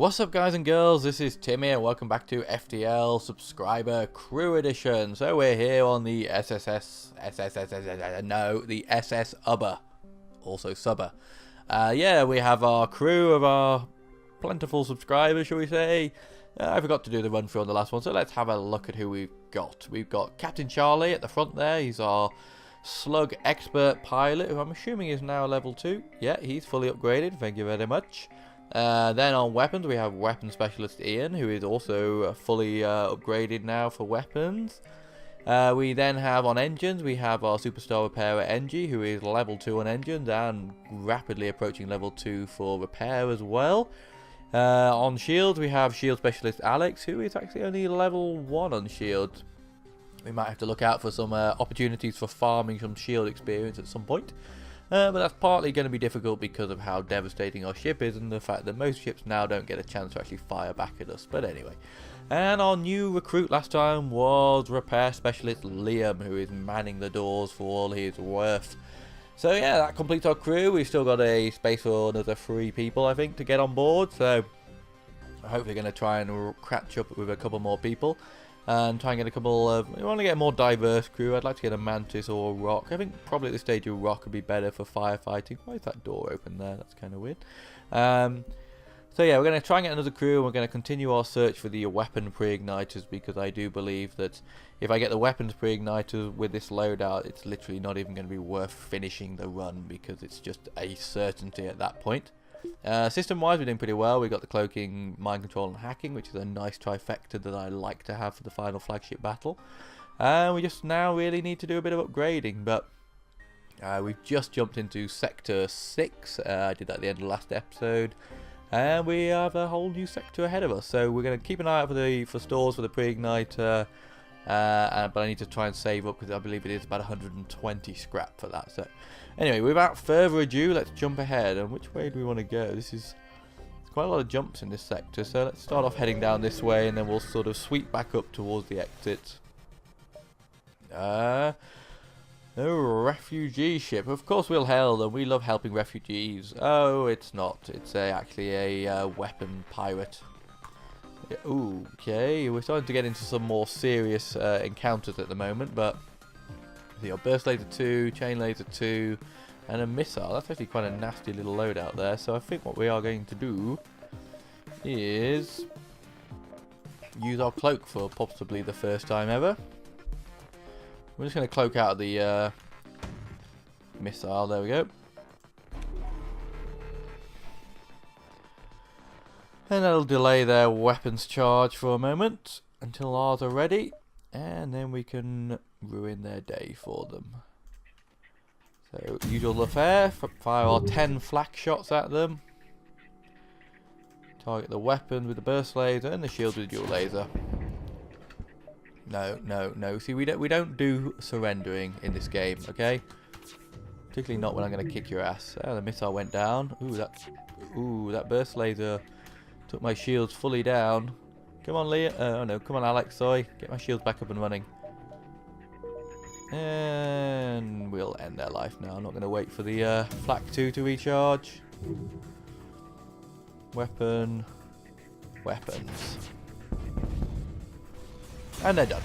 What's up, guys and girls? This is Timmy and welcome back to FTL Subscriber Crew Edition. So we're here on the the SS Ubber, also Subber. Yeah, we have our crew of our plentiful subscribers, shall we say. I forgot to do the run through on the last one, so let's have a look at who we've got. We've got Captain Charlie at the front there. He's our slug expert pilot, who I'm assuming is now level 2. Yeah, he's fully upgraded. Thank you very much. Then on weapons, we have Weapon Specialist Ian, who is also fully upgraded now for weapons. We then have on engines, we have our Superstar Repairer Engie, who is level 2 on engines and rapidly approaching level 2 for repair as well. On shields, we have Shield Specialist Alex, who is actually only level 1 on shields. We might have to look out for some opportunities for farming some shield experience at some point. But that's partly going to be difficult because of how devastating our ship is and the fact that most ships now don't get a chance to actually fire back at us. But anyway. And our new recruit last time was Repair Specialist Liam, who is manning the doors for all he is worth. So yeah, that completes our crew. We've still got a space for another 3 people, I think, to get on board. So I'm hopefully going to try and catch up with a couple more people. And try and get a couple of... We want to get a more diverse crew. I'd like to get a Mantis or a Rock. I think probably at this stage a Rock would be better for firefighting. Why is that door open there? That's kind of weird. So yeah, we're going to try and get another crew. And we're going to continue our search for the weapon pre-igniters, because I do believe that if I get the weapons pre-igniters with this loadout, it's literally not even going to be worth finishing the run, because it's just a certainty at that point. System-wise, we're doing pretty well. We've got the cloaking, mind control, and hacking, which is a nice trifecta that I like to have for the final flagship battle. We just now really need to do a bit of upgrading, but we've just jumped into Sector 6. I did that at the end of the last episode. And we have a whole new sector ahead of us, so we're going to keep an eye out for stores for the pre-igniter. But I need to try and save up, because I believe it is about 120 scrap for that. So anyway, without further ado, let's jump ahead. And which way do we want to go? There's quite a lot of jumps in this sector, so let's start off heading down this way, and then we'll sort of sweep back up towards the exit. A refugee ship. Of course we'll hail them. We love helping refugees. Oh, it's not. It's actually a weapon pirate. Okay, we're starting to get into some more serious encounters at the moment, but the burst laser 2, chain laser 2, and a missile. That's actually quite a nasty little loadout there. So I think what we are going to do is use our cloak for possibly the first time ever. We're just going to cloak out the missile. There we go. And that'll delay their weapons charge for a moment until ours are ready, and then we can ruin their day for them. So, usual affair, fire our 10 flak shots at them. Target the weapon with the burst laser and the shield with the dual laser. No, no, no. See, we don't do surrendering in this game, okay? Particularly not when I'm going to kick your ass. Oh, the missile went down. Ooh, that burst laser took my shields fully down. Come on, Leah. Oh no, come on, Alex. Sorry. Get my shields back up and running. And we'll end their life now. I'm not going to wait for the flak 2 to recharge. Weapons. And they're done.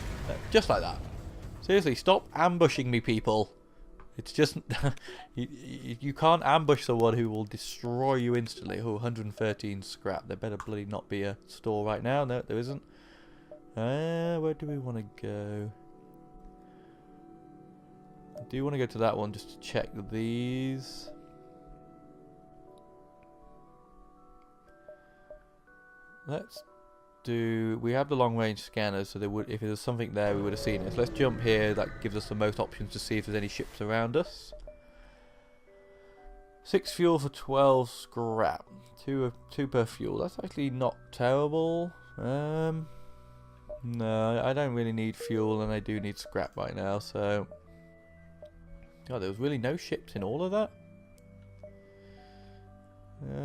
Just like that. Seriously, stop ambushing me, people. It's just... you can't ambush someone who will destroy you instantly. Oh, 113 scrap. There better bloody not be a store right now. No, there isn't. Where do we want to go? I do want to go to that one just to check these. Let's do... We have the long range scanners, so if there's something there we would have seen it. So let's jump here. That gives us the most options to see if there's any ships around us. 6 fuel for 12 scrap. 2 per fuel. That's actually not terrible. No, I don't really need fuel, and I do need scrap right now, so... God, there was really no ships in all of that.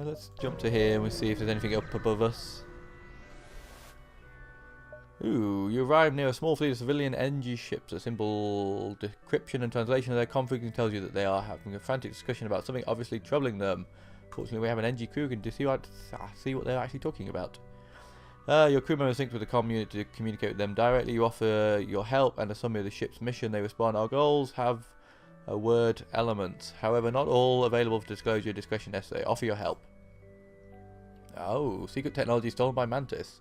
Let's jump to here and we'll see if there's anything up above us. Ooh, you arrive near a small fleet of civilian NG ships. A simple decryption and translation of their config tells you that they are having a frantic discussion about something obviously troubling them. Fortunately, we have an NG crew who can see what they're actually talking about. Your crew members sync with the community to communicate with them directly. You offer your help and a summary of the ship's mission. They respond. Our goals have a word element. However, not all available for disclosure. Discretion necessary. Offer your help. Oh, secret technology stolen by Mantis.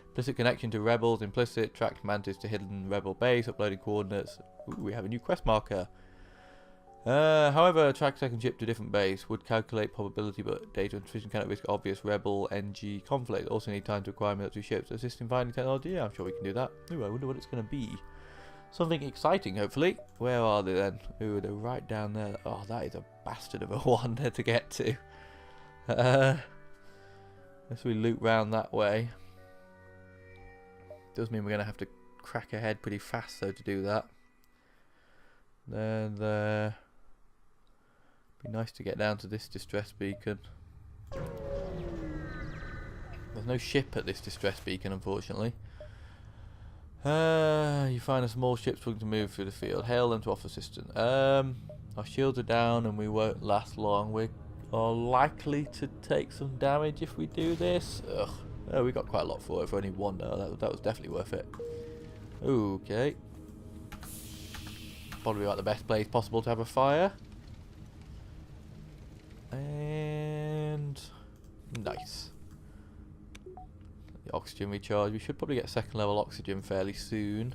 Implicit connection to rebels. Implicit tracked Mantis to hidden rebel base. Uploading coordinates. Ooh, we have a new quest marker. However, track second ship to different base would calculate probability, but data insufficient cannot risk obvious rebel NG conflict. Also need time to acquire military ships. Assist in finding technology. Yeah, I'm sure we can do that. Ooh, I wonder what it's going to be. Something exciting, hopefully. Where are they then? Ooh, they're right down there. Oh, that is a bastard of a one there to get to. Unless we loop round that way. Does mean we're going to have to crack ahead pretty fast, though, to do that. Then there. Be nice to get down to this distress beacon. There's no ship at this distress beacon, unfortunately. You find a small ship struggling to move through the field. Hail them to offer assistance. Our shields are down and we won't last long. We are likely to take some damage if we do this. Ugh. Oh, we got quite a lot for it for only one. No, that was definitely worth it. Okay. Probably about the best place possible to have a fire. And nice. The oxygen recharge. We should probably get second level oxygen fairly soon.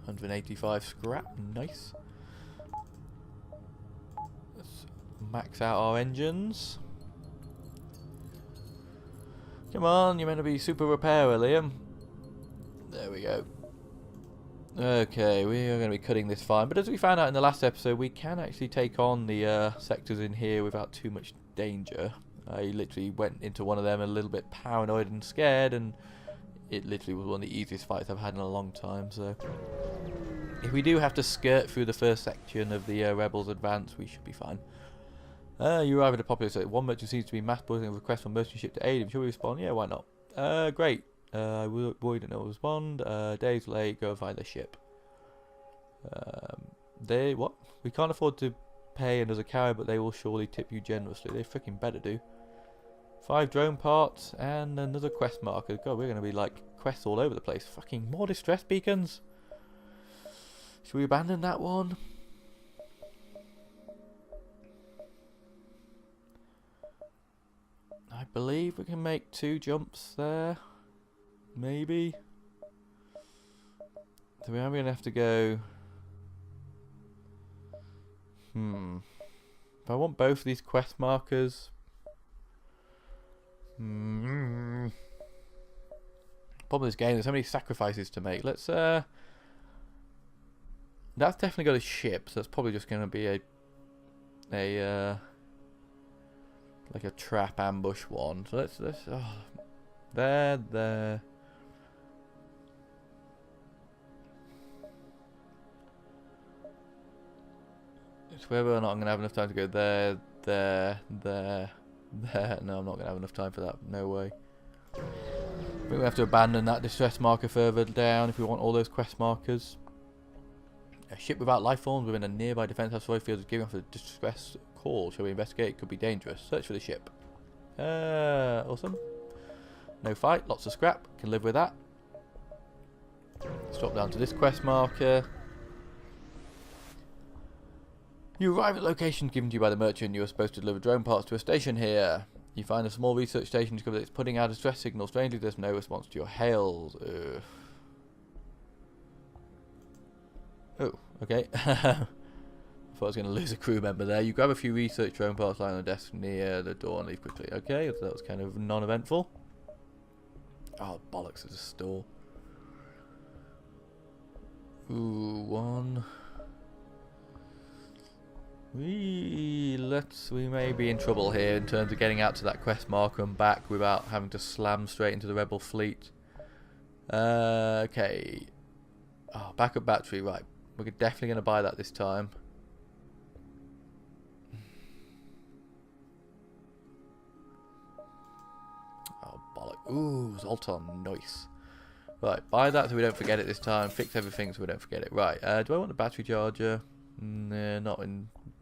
185 scrap. Nice. Let's max out our engines. Come on, you're meant to be super repairer, Liam. There we go. Okay, we are going to be cutting this fine, but as we found out in the last episode, we can actually take on the sectors in here without too much danger. I literally went into one of them a little bit paranoid and scared, and it literally was one of the easiest fights I've had in a long time, so if we do have to skirt through the first section of the rebels advance, we should be fine. You arrive at a popular site. One merchant seems to be mass bulleting a request from merchant ship to aid him. Shall we respond? Yeah, why not? Great. We didn't respond. Days late. Go and find the ship. What? We can't afford to pay another carrier, but they will surely tip you generously. They freaking better do. 5 drone parts and another quest marker. God, we're going to be like quests all over the place. Fucking more distress beacons. Should we abandon that one? I believe we can make 2 jumps there. Maybe. So we are going to have to go. If I want both of these quest markers. Problem with this game, there's so many sacrifices to make. Let's that's definitely got a ship, so it's probably just going to be a like a trap ambush one. So let's there. It's whether or not I'm going to have enough time to go there. No, I'm not going to have enough time for that. No way. I think we have to abandon that distress marker further down if we want all those quest markers. A ship without life forms within a nearby defense asteroid field is giving off a distress call. Shall we investigate? It could be dangerous. Search for the ship. Awesome. No fight. Lots of scrap. Can live with that. Let's drop down to this quest marker. You arrive at locations given to you by the merchant. You are supposed to deliver drone parts to a station here. You find a small research station, discover that it's putting out a distress signal. Strangely, there's no response to your hails. Oh, okay. I thought I was going to lose a crew member there. You grab a few research drone parts lying on the desk near the door and leave quickly. Okay, so that was kind of non-eventful. Oh, bollocks, there's a store. Ooh, one. We may be in trouble here in terms of getting out to that quest marker and back without having to slam straight into the rebel fleet. Okay. Oh, backup battery, right. We're definitely going to buy that this time. Oh, bollock. Ooh, Zoltan, nice. Right, buy that so we don't forget it this time. Fix everything so we don't forget it. Right, do I want the battery charger? Nah, not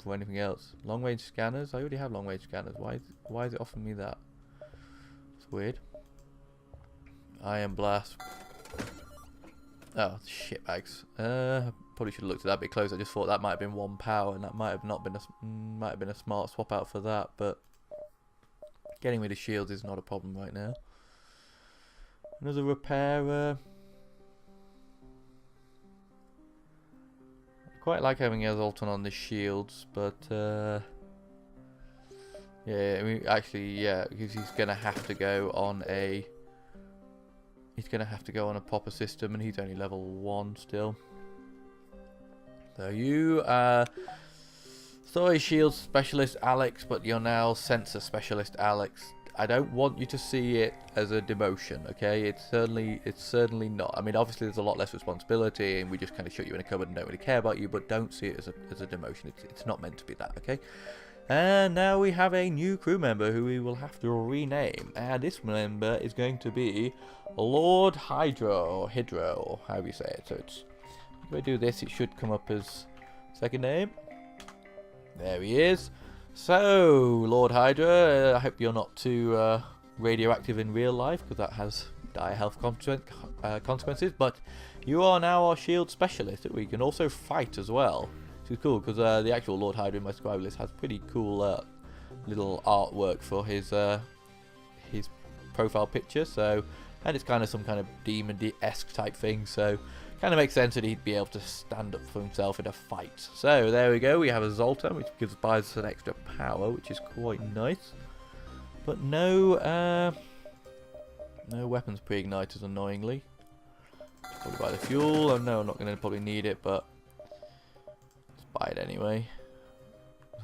for anything else. Long range scanners. I already have long range scanners. Why is it offering me that? It's weird. Iron blast. Oh, shit bags. Probably should have looked at that a bit closer. I just thought that might have been 1 power, and that might have not been a smart swap out for that. But getting rid of shields is not a problem right now. Another repairer. Quite like having Zoltan on the shields, but yeah, I mean, actually, yeah, because he's gonna have to go on a proper system, and he's only level 1 still. So you are sorry, shield specialist Alex, but you're now sensor specialist Alex. I don't want you to see it as a demotion, okay? It's certainly not. I mean, obviously there's a lot less responsibility, and we just kind of shut you in a cupboard and don't really care about you. But don't see it as a demotion. It's not meant to be that, okay? And now we have a new crew member who we will have to rename. And this member is going to be Lord Hydro, however you say it. So it's if I do this, it should come up as second name. There he is. So, Lord Hydra, I hope you're not too radioactive in real life, because that has dire health consequences, but you are now our shield specialist. We can also fight as well, which is cool, because the actual Lord Hydra in my scribe list has pretty cool little artwork for his profile picture, so, and it's kind of some kind of demon-esque type thing, so kind of makes sense that he'd be able to stand up for himself in a fight. So there we go, we have a Zoltan, which buys us an extra power, which is quite nice. But no weapons pre-igniters, annoyingly. Probably buy the fuel. Oh no, I'm not going to probably need it, but let's buy it anyway.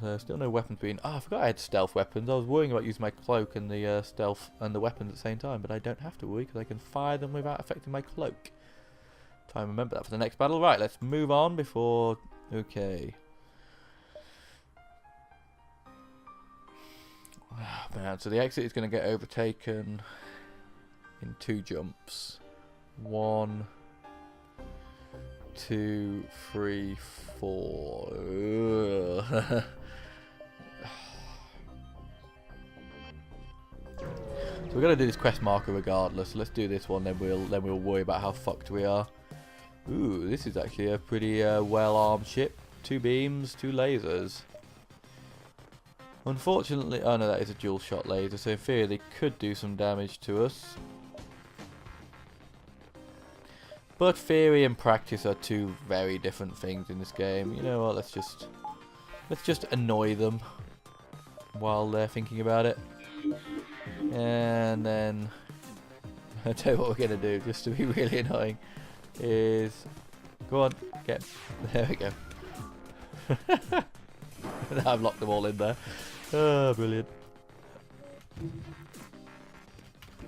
So still no weapons being. Oh, I forgot I had stealth weapons. I was worrying about using my cloak and the stealth and the weapons at the same time, but I don't have to worry because I can fire them without affecting my cloak. Try and remember that for the next battle. Right, let's move on before... Okay. Oh, man, so the exit is going to get overtaken in 2 jumps. 1, 2, 3, 4. So we're going to do this quest marker regardless. So let's do this one, then we'll worry about how fucked we are. Ooh, this is actually a pretty well-armed ship. 2 beams, 2 lasers. Unfortunately, oh no, that is a dual shot laser, so in theory they could do some damage to us. But theory and practice are 2 very different things in this game. You know what, let's just annoy them while they're thinking about it. And then I'll tell you what we're gonna do, just to be really annoying. Is go on, get there we go. I've locked them all in there. Oh, brilliant.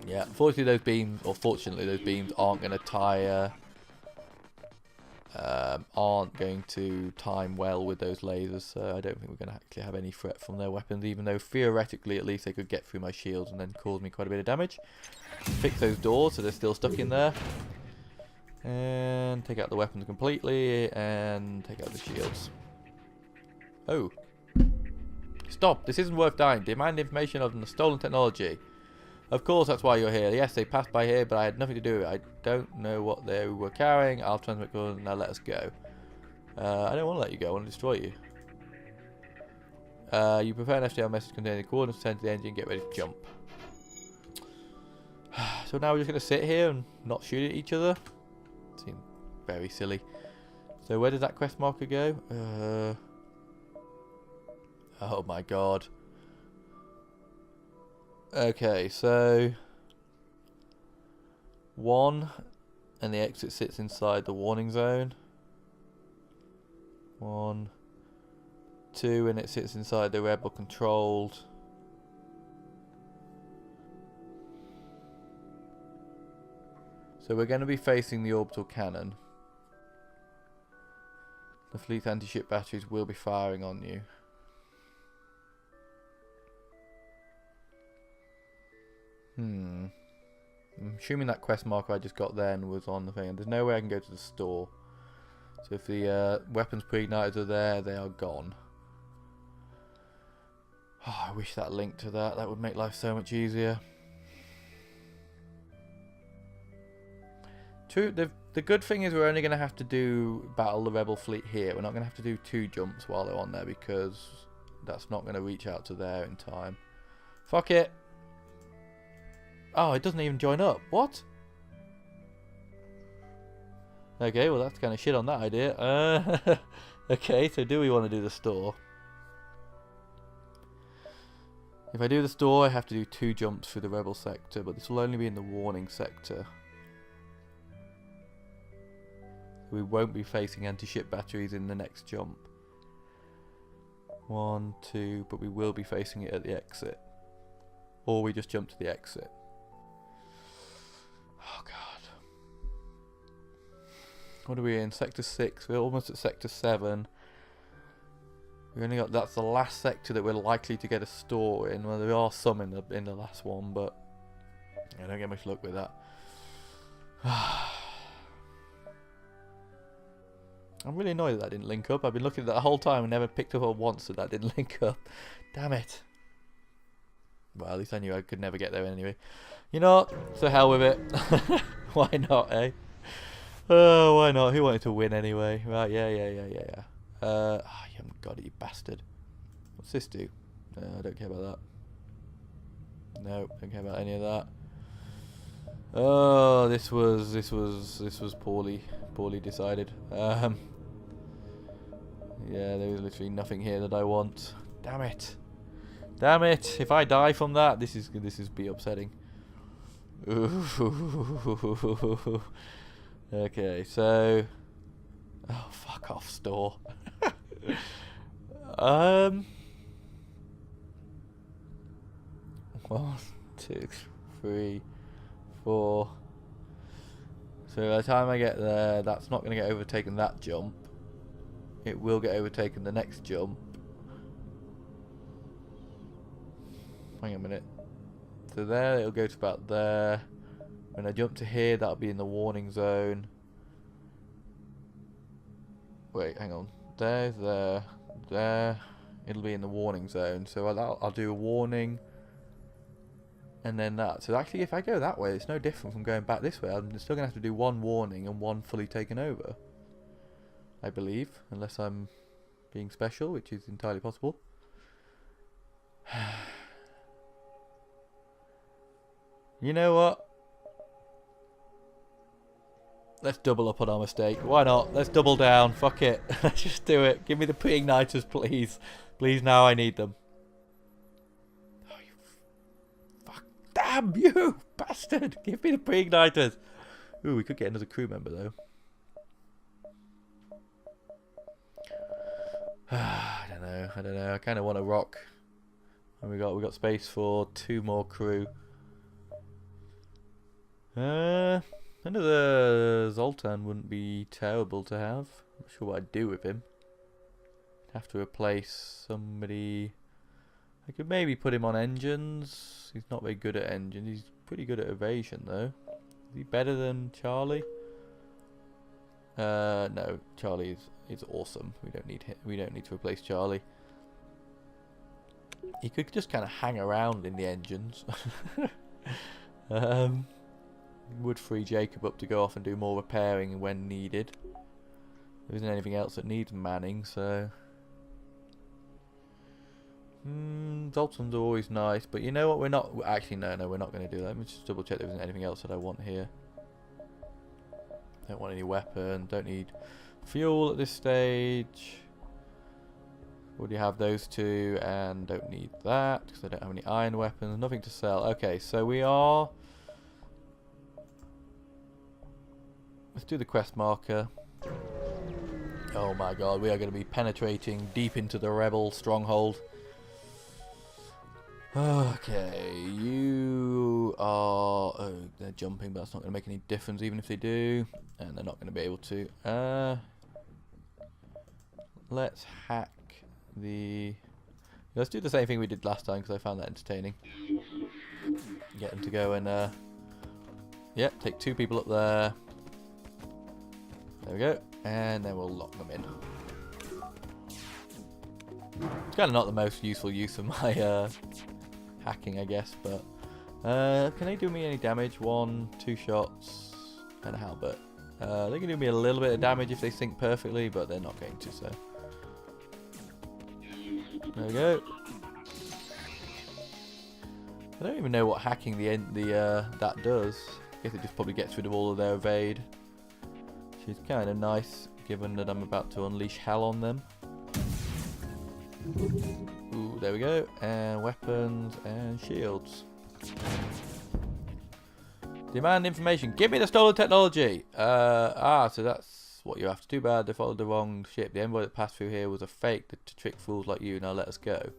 Yeah, fortunately those beams aren't going to tire. Aren't going to time well with those lasers, so I don't think we're going to actually have any threat from their weapons, even though theoretically at least they could get through my shields and then cause me quite a bit of damage. Fix those doors so they're still stuck in there. And take out the weapons completely, and take out the shields. Oh. Stop! This isn't worth dying. Demand information on the stolen technology. Of course, that's why you're here. Yes, they passed by here, but I had nothing to do with it. I don't know what they were carrying. I'll transmit coordinates. Now let us go. I don't want to let you go. I want to destroy you. You prepare an FTL message containing coordinates, send to the engine, get ready to jump. So now we're just going to sit here and not shoot at each other? Seems very silly. So where does that quest marker go? Oh my god. Okay, so 1, and the exit sits inside the warning zone. 1, 2, and it sits inside the rebel controlled. So we're going to be facing the orbital cannon. The fleet anti-ship batteries will be firing on you. I'm assuming that quest marker I just got then was on the thing. There's no way I can go to the store. So if the weapons pre-igniters are there, they are gone. Oh, I wish that linked to that. That would make life so much easier. True. The good thing is we're only going to have to do battle the rebel fleet here. We're not going to have to do 2 jumps while they're on there because that's not going to reach out to there in time. Fuck it. Oh, it doesn't even join up. What? Okay, well that's kind of shit on that idea. Okay, so do we want to do the store? If I do the store, I have to do 2 jumps through the rebel sector, but this will only be in the warning sector. We won't be facing anti-ship batteries in the next jump. 1, 2, but we will be facing it at the exit. Or we just jump to the exit. Oh god. What are we in? Sector 6. We're almost at Sector 7. We only got, that's the last sector that we're likely to get a store in. Well, there are some in the last one, but I don't get much luck with that. I'm really annoyed that didn't link up. I've been looking at that the whole time and never picked up on once that didn't link up. Damn it. Well, at least I knew I could never get there anyway. You know what? To hell with it. Why not, eh? Oh, why not? Who wanted to win anyway? Right, yeah. Oh, you haven't got it, you bastard. What's this do? I don't care about that. No, don't care about any of that. Oh, this was poorly decided. Yeah, there was literally nothing here that I want. Damn it! Damn it! If I die from that, this is be upsetting. Okay, so oh, fuck off, store. 1, 2, 3, 4. So by the time I get there, that's not going to get overtaken that jump. It will get overtaken the next jump. Hang on a minute. So there, it'll go to about there. When I jump to here, that'll be in the warning zone. Wait, hang on. There's there. It'll be in the warning zone. So I'll do a warning. And then that. So actually, if I go that way, it's no different from going back this way. I'm still going to have to do 1 warning and 1 fully taken over. I believe. Unless I'm being special, which is entirely possible. You know what? Let's double up on our mistake. Why not? Let's double down. Fuck it. Let's just do it. Give me the pre-igniters, please. Please, now I need them. Oh, you fuck. Damn you, bastard. Give me the pre-igniters. Ooh, we could get another crew member, though. I don't know. I kind of want to rock. And we got space for 2 more crew. Another Zoltan wouldn't be terrible to have. I'm not sure what I'd do with him. I'd have to replace somebody. I could maybe put him on engines. He's not very good at engines. He's pretty good at evasion though. Is he better than Charlie? No, Charlie is awesome. We don't need him. We don't need to replace Charlie. He could just kind of hang around in the engines. Would free Jacob up to go off and do more repairing when needed. There isn't anything else that needs manning, so Zoltans are always nice, but you know what? We're not actually no, we're not going to do that. Let me just double check there isn't anything else that I want here. Don't want any weapon. Don't need fuel at this stage. Already have those 2, and don't need that because I don't have any iron weapons. Nothing to sell. Okay, so we are. Let's do the quest marker. Oh my god, we are going to be penetrating deep into the rebel stronghold. Okay, you are... Oh, they're jumping, but that's not going to make any difference even if they do. And they're not going to be able to. Let's hack the... Let's do the same thing we did last time because I found that entertaining. Get them to go and... Yep, take 2 people up there. There we go. And then we'll lock them in. Let's kind of not the most useful use of my hacking, I guess, but can they do me any damage? 1, 2 shots and a halberd. They can do me a little bit of damage if they sync perfectly, but they're not going to, so there we go. I don't even know what hacking that does. I guess it just probably gets rid of all of their evade, which is kind of nice, given that I'm about to unleash hell on them. Ooh, there we go. And weapons and shields. Demand information. Give me the stolen technology. So that's what you're after. Too bad they followed the wrong ship. The envoy that passed through here was a fake to trick fools like you. Now let us go.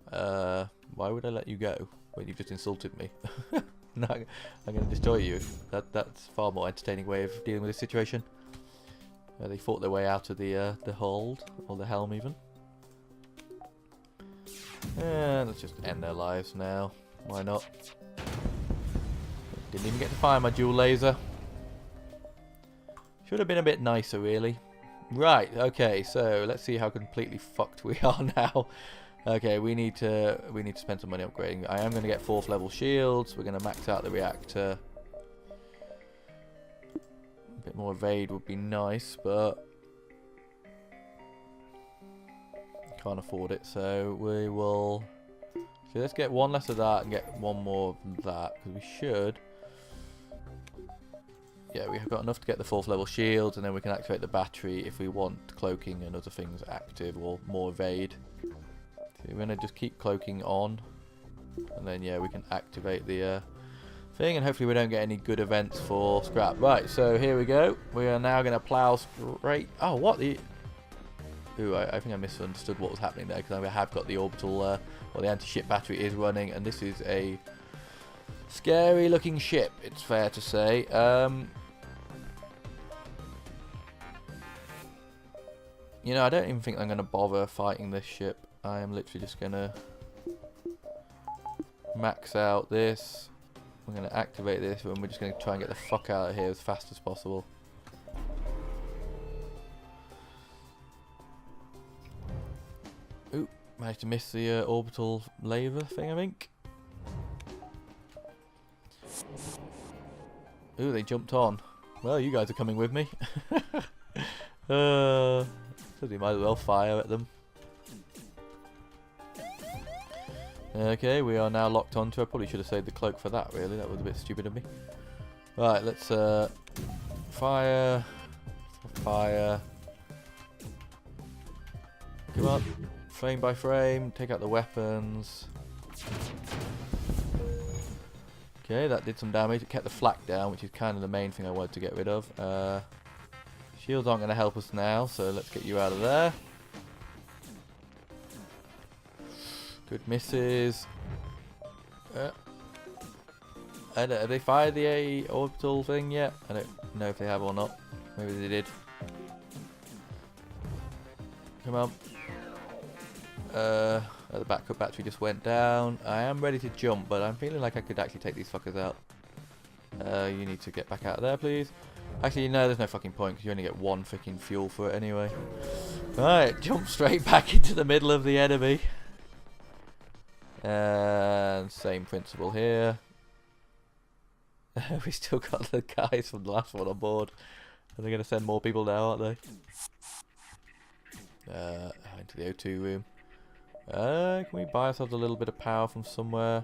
Why would I let you go when you've just insulted me? No, I'm going to destroy you. That's far more entertaining way of dealing with this situation. They fought their way out of the hold, or the helm even. And let's just end their lives now. Why not? Didn't even get to fire my dual laser. Should have been a bit nicer, really. Right, okay, so let's see how completely fucked we are now. Okay, we need to spend some money upgrading. I am going to get 4th level shields. We're going to max out the reactor. A bit more evade would be nice, but can't afford it. So we will. So let's get 1 less of that and get 1 more of that, because we should. Yeah, we have got enough to get the 4th level shields, and then we can activate the battery if we want cloaking and other things active, or more evade. So we're going to just keep cloaking on, and then yeah, we can activate the thing, and hopefully we don't get any good events for scrap. Right, so here we go. We are now going to plow straight. Oh, what the? Ooh, I think I misunderstood what was happening there, because I have got the orbital, or the anti-ship battery is running, and this is a scary looking ship, it's fair to say. You know, I don't even think I'm going to bother fighting this ship. I am literally just going to max out this. We're going to activate this, and we're just going to try and get the fuck out of here as fast as possible. Ooh, managed to miss the orbital laser thing, I think. Ooh, they jumped on. Well, you guys are coming with me. So we might as well fire at them. Okay, we are now locked onto. I probably should have saved the cloak for that, really. That was a bit stupid of me. Right, let's fire. Fire. Come on. Frame by frame. Take out the weapons. Okay, that did some damage. It kept the flak down, which is kind of the main thing I wanted to get rid of. Shields aren't going to help us now, so let's get you out of there. Good misses. Have they fired the orbital thing yet? I don't know if they have or not. Maybe they did. Come on. The backup battery just went down. I am ready to jump, but I'm feeling like I could actually take these fuckers out. You need to get back out of there, please. Actually, no, there's no fucking point, because you only get 1 freaking fuel for it anyway. Right, jump straight back into the middle of the enemy. And same principle here. We still got the guys from the last one on board. Are they going to send more people now, aren't they? Into the O2 room. Can we buy ourselves a little bit of power from somewhere?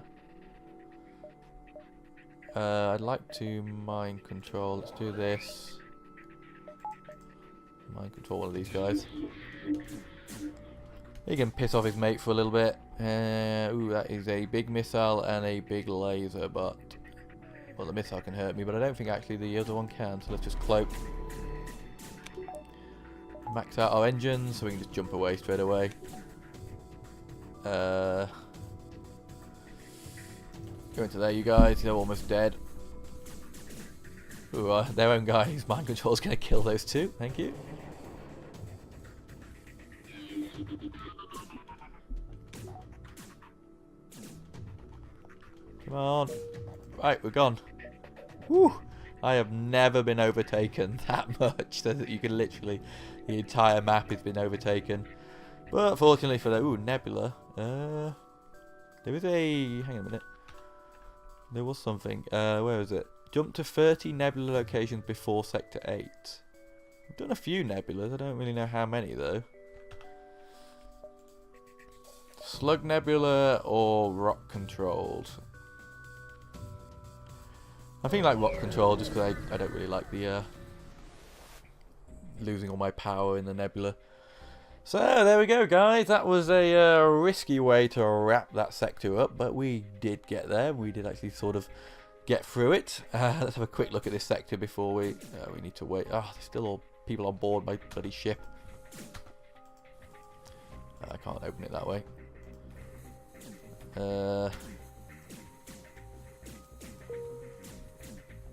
I'd like to mind control. Let's do this. Mind control one of these guys. He can piss off his mate for a little bit. Ooh, that is a big missile and a big laser, but... Well, the missile can hurt me, but I don't think actually the other one can, so let's just cloak. Max out our engines, so we can just jump away straight away. Go into there, you guys. They're almost dead. Ooh, their own guy's mind control is going to kill those two. Thank you. Come on. Right, we're gone. Woo! I have never been overtaken that much, so that you can literally... The entire map has been overtaken. But fortunately for the nebula, there is a. Hang on a minute. There was something. Where is it? Jump to 30 nebula locations before Sector 8. I've done a few nebulas. I don't really know how many though. Slug nebula or rock controlled? I think like rock controlled just because I don't really like the losing all my power in the nebula. So there we go, guys. That was a risky way to wrap that sector up, but we did get there. We did actually sort of get through it. Let's have a quick look at this sector before we need to wait. Oh, there's still all people on board my bloody ship. I can't open it that way.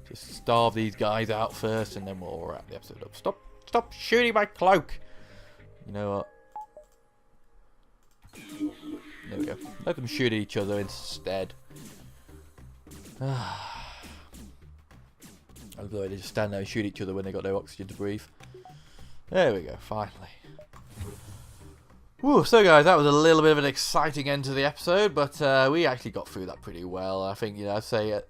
Just starve these guys out first, and then we'll wrap the episode up. Stop shooting my cloak. You know what? There we go. Let them shoot at each other instead. Although they just stand there and shoot each other when they got no oxygen to breathe. There we go, finally. Woo, so guys, that was a little bit of an exciting end to the episode, but we actually got through that pretty well. I think, you know, I'd say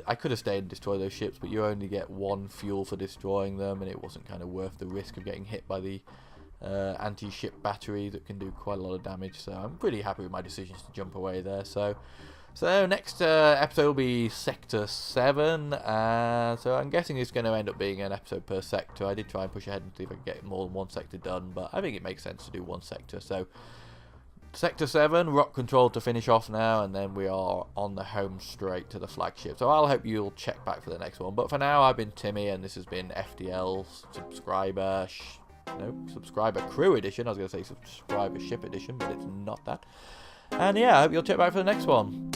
I could have stayed and destroyed those ships, but you only get 1 fuel for destroying them, and it wasn't kind of worth the risk of getting hit by the anti-ship battery that can do quite a lot of damage. So I'm pretty happy with my decisions to jump away there. So next episode will be Sector 7, so I'm guessing it's going to end up being an episode per sector. I did try and push ahead and see if I could get more than 1 sector done, but I think it makes sense to do 1 sector. So Sector 7, rock control to finish off now, and then we are on the home straight to the flagship. So I'll hope you'll check back for the next one. But for now, I've been Timmy, and this has been FTL subscriber crew edition. I was going to say subscriber ship edition, but it's not that. And yeah, I hope you'll check back for the next one.